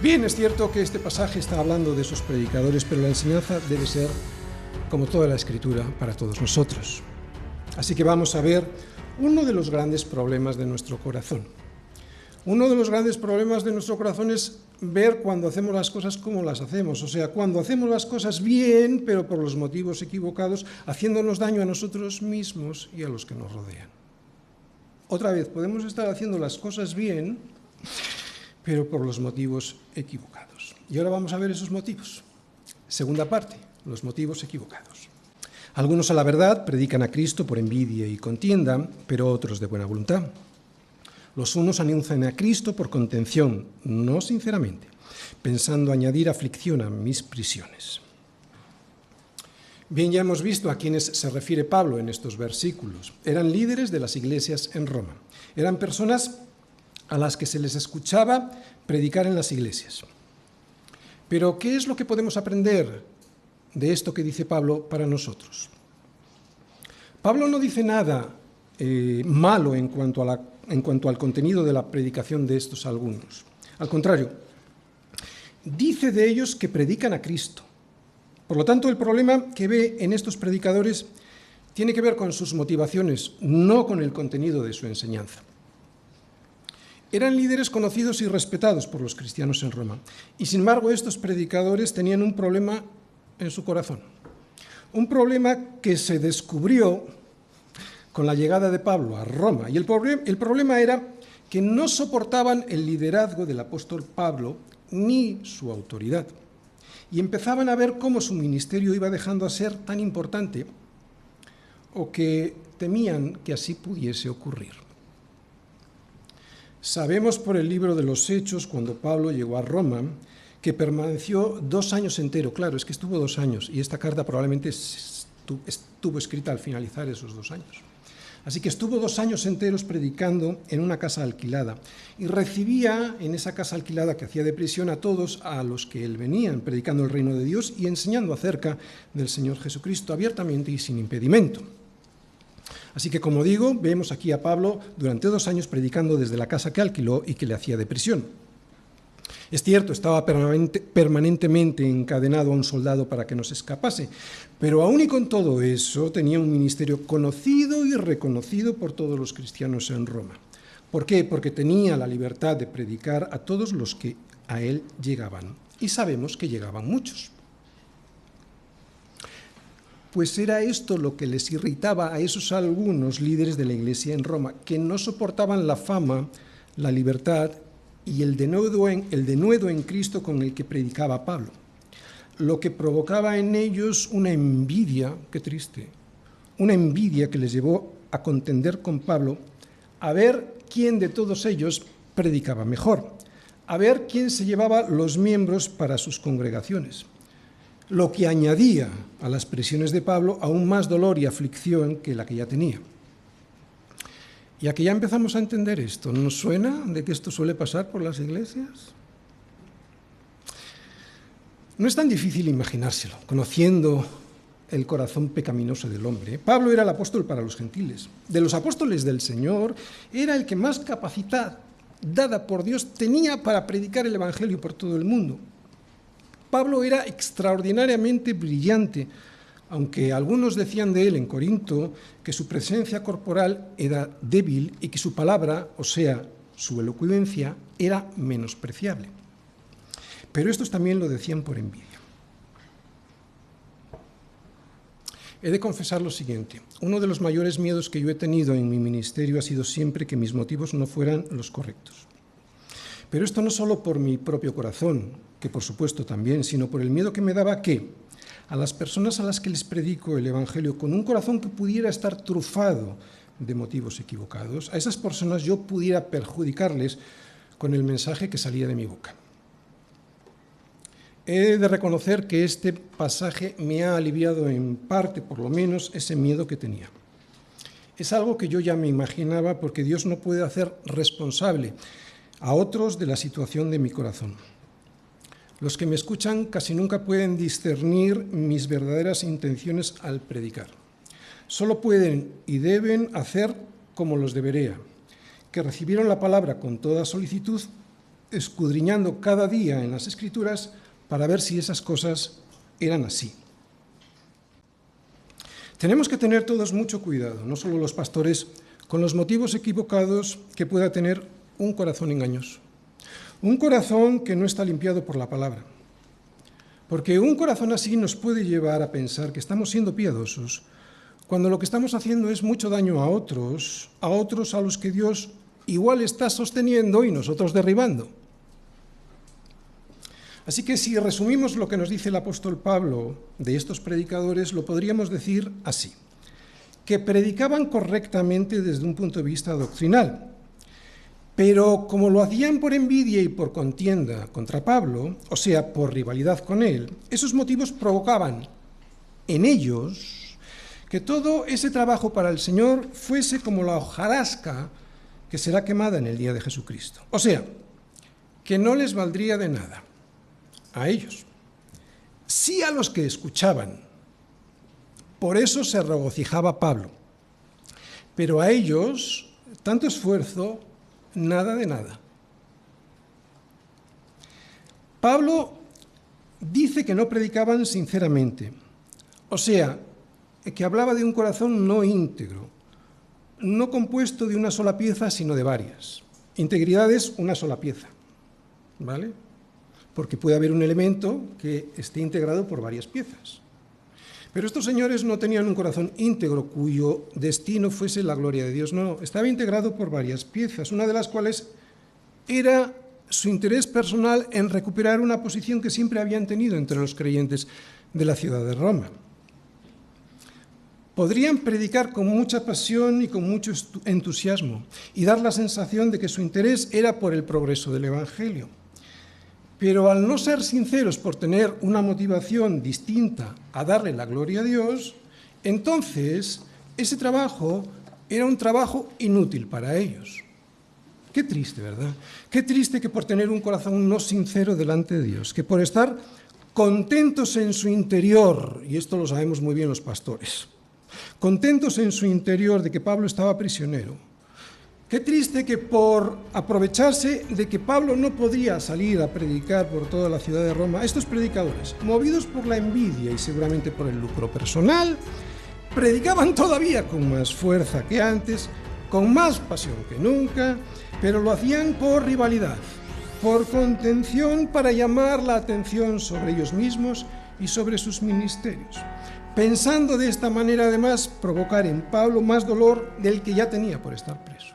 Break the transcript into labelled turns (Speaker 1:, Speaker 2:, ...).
Speaker 1: Bien, es cierto que este pasaje está hablando de esos predicadores, pero la enseñanza debe ser, como toda la Escritura, para todos nosotros. Así que vamos a ver uno de los grandes problemas de nuestro corazón. Uno de los grandes problemas de nuestro corazón es ver cuando hacemos las cosas como las hacemos, o sea, cuando hacemos las cosas bien, pero por los motivos equivocados, haciéndonos daño a nosotros mismos y a los que nos rodean. Otra vez, podemos estar haciendo las cosas bien, pero por los motivos equivocados. Y ahora vamos a ver esos motivos. Segunda parte, los motivos equivocados. Algunos a la verdad predican a Cristo por envidia y contienda, pero otros de buena voluntad. Los unos anuncian a Cristo por contención, no sinceramente, pensando añadir aflicción a mis prisiones. Bien, ya hemos visto a quienes se refiere Pablo en estos versículos. Eran líderes de las iglesias en Roma. Eran personas a las que se les escuchaba predicar en las iglesias. Pero, ¿qué es lo que podemos aprender de esto que dice Pablo para nosotros? Pablo no dice nada malo en cuanto al contenido de la predicación de estos algunos. Al contrario, dice de ellos que predican a Cristo. Por lo tanto, el problema que ve en estos predicadores tiene que ver con sus motivaciones, no con el contenido de su enseñanza. Eran líderes conocidos y respetados por los cristianos en Roma, y sin embargo estos predicadores tenían un problema en su corazón. Un problema que se descubrió con la llegada de Pablo a Roma, y el problema era que no soportaban el liderazgo del apóstol Pablo ni su autoridad, y empezaban a ver cómo su ministerio iba dejando de ser tan importante, o que temían que así pudiese ocurrir. Sabemos por el libro de los Hechos, cuando Pablo llegó a Roma, que permaneció 2 años enteros. Claro, es que estuvo 2 años, y esta carta probablemente estuvo escrita al finalizar esos 2 años. Así que estuvo 2 años enteros predicando en una casa alquilada, y recibía en esa casa alquilada que hacía de prisión a todos a los que él venían, predicando el reino de Dios y enseñando acerca del Señor Jesucristo abiertamente y sin impedimento. Así que, como digo, vemos aquí a Pablo durante 2 años predicando desde la casa que alquiló y que le hacía de prisión. Es cierto, estaba permanentemente encadenado a un soldado para que no se escapase, pero aún y con todo eso tenía un ministerio conocido y reconocido por todos los cristianos en Roma. ¿Por qué? Porque tenía la libertad de predicar a todos los que a él llegaban, y sabemos que llegaban muchos. Pues era esto lo que les irritaba a esos algunos líderes de la iglesia en Roma, que no soportaban la fama, la libertad y el denuedo en Cristo con el que predicaba Pablo, lo que provocaba en ellos una envidia, qué triste, una envidia que les llevó a contender con Pablo, a ver quién de todos ellos predicaba mejor, a ver quién se llevaba los miembros para sus congregaciones, lo que añadía a las prisiones de Pablo aún más dolor y aflicción que la que ya tenía. Y aquí ya empezamos a entender esto. ¿Nos suena de que esto suele pasar por las iglesias? No es tan difícil imaginárselo, conociendo el corazón pecaminoso del hombre. Pablo era el apóstol para los gentiles. De los apóstoles del Señor, era el que más capacidad dada por Dios tenía para predicar el evangelio por todo el mundo. Pablo era extraordinariamente brillante, aunque algunos decían de él en Corinto que su presencia corporal era débil y que su palabra, o sea, su elocuencia, era menospreciable. Pero estos también lo decían por envidia. He de confesar lo siguiente: uno de los mayores miedos que yo he tenido en mi ministerio ha sido siempre que mis motivos no fueran los correctos. Pero esto no solo por mi propio corazón, que por supuesto también, sino por el miedo que me daba que a las personas a las que les predico el Evangelio con un corazón que pudiera estar trufado de motivos equivocados, a esas personas yo pudiera perjudicarles con el mensaje que salía de mi boca. He de reconocer que este pasaje me ha aliviado en parte, por lo menos, ese miedo que tenía. Es algo que yo ya me imaginaba, porque Dios no puede hacer responsable a otros de la situación de mi corazón. Los que me escuchan casi nunca pueden discernir mis verdaderas intenciones al predicar. Solo pueden y deben hacer como los de Berea, que recibieron la palabra con toda solicitud escudriñando cada día en las Escrituras para ver si esas cosas eran así. Tenemos que tener todos mucho cuidado, no solo los pastores, con los motivos equivocados que pueda tener un corazón engañoso. Un corazón que no está limpiado por la palabra. Porque un corazón así nos puede llevar a pensar que estamos siendo piadosos, cuando lo que estamos haciendo es mucho daño a otros a los que Dios igual está sosteniendo y nosotros derribando. Así que si resumimos lo que nos dice el apóstol Pablo de estos predicadores, lo podríamos decir así: que predicaban correctamente desde un punto de vista doctrinal, pero como lo hacían por envidia y por contienda contra Pablo, o sea, por rivalidad con él, esos motivos provocaban en ellos que todo ese trabajo para el Señor fuese como la hojarasca que será quemada en el día de Jesucristo. O sea, que no les valdría de nada a ellos, sí a los que escuchaban. Por eso se regocijaba Pablo. Pero a ellos, tanto esfuerzo, nada de nada. Pablo dice que no predicaban sinceramente, o sea, que hablaba de un corazón no íntegro, no compuesto de una sola pieza, sino de varias. Integridad es una sola pieza, ¿vale? Porque puede haber un elemento que esté integrado por varias piezas. Pero estos señores no tenían un corazón íntegro cuyo destino fuese la gloria de Dios, no, estaba integrado por varias piezas, una de las cuales era su interés personal en recuperar una posición que siempre habían tenido entre los creyentes de la ciudad de Roma. Podrían predicar con mucha pasión y con mucho entusiasmo y dar la sensación de que su interés era por el progreso del Evangelio. Pero al no ser sinceros por tener una motivación distinta a darle la gloria a Dios, entonces ese trabajo era un trabajo inútil para ellos. Qué triste, ¿verdad? Qué triste que por tener un corazón no sincero delante de Dios, que por estar contentos en su interior, y esto lo sabemos muy bien los pastores, contentos en su interior de que Pablo estaba prisionero. Qué triste que por aprovecharse de que Pablo no podía salir a predicar por toda la ciudad de Roma, estos predicadores, movidos por la envidia y seguramente por el lucro personal, predicaban todavía con más fuerza que antes, con más pasión que nunca, pero lo hacían por rivalidad, por contención para llamar la atención sobre ellos mismos y sobre sus ministerios, pensando de esta manera además provocar en Pablo más dolor del que ya tenía por estar preso.